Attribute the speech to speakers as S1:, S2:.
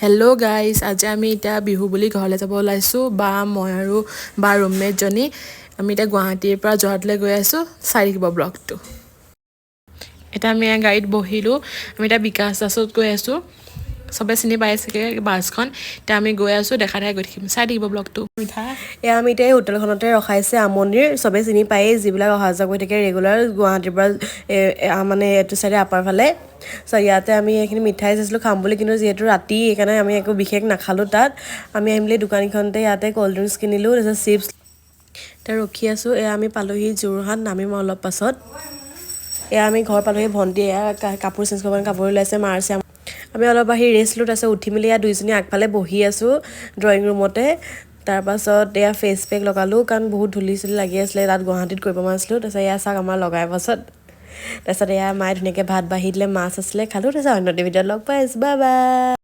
S1: hello' guys আজি আমি এতিয়া বিহু বুলি ঘৰলৈ যাব ওলাইছোঁ বা মই আৰু বা ৰুমমেটজনী আমি এতিয়া গুৱাহাটীৰ পৰা যোৰহাটলৈ গৈ আছোঁ চাই থাকিব ব্লগটো এতিয়া আমি গাড়ীত বহিলোঁ আমি এতিয়া বিকাশ দাসত গৈ আছোঁ চবে চিনি পাই চাগে বাছখন এতিয়া আমি গৈ আছোঁ দেখা গৈ থাকিম চাই থাকিব ব্লগটো
S2: এয়া আমি এতিয়া এই হোটেলখনতে ৰখাইছে আমনিৰ চবে চিনি পায়েই যিবিলাক অহা যোৱা কৰি থাকে ৰেগুলাৰ গুৱাহাটীৰ পৰা মানে এইটো চাইডে আপাৰ ফালে চ' ইয়াতে আমি এইখিনি মিঠাই চাইছিলোঁ খাম বুলি কিন্তু যিহেতু ৰাতি সেইকাৰণে আমি একো বিশেষ নাখালোঁ তাত আমি আহিম বুলি দোকানখনতে ইয়াতে ক'ল্ড ড্ৰিংকছ কিনিলোঁ তাৰপিছত চিপছ এতিয়া ৰখি আছোঁ এয়া আমি পালোহি যোৰহাট নামিম অলপ পাছত এয়া আমি ঘৰ পালোহি ভণ্টি এয়া কাপোৰ চেঞ্জ কৰিব কাপোৰ ওলাইছে মাৰছে আমি অলপ আহি ৰেষ্ট লৈ তাৰপিছত উঠি মেলি এয়া দুইজনী আগফালে বহি আছোঁ ড্ৰয়িং ৰুমতে তাৰপাছত এয়া ফেচ পেক লগালোঁ কাৰণ বহুত ধূলি চুলি লাগি আছিলে তাত গুৱাহাটীত কৰিব মাৰিছিলোঁ তাৰপিছত এয়া চাওক আমাৰ লগাই পাছত তাৰপিছত এয়া মায়ে ধুনীয়াকৈ ভাত বাঢ়ি দিলে মাছ আছিলে খালোঁ তাৰপিছত অন্য ভিডিঅ'ত লগ পাই আছোঁ বাই বাই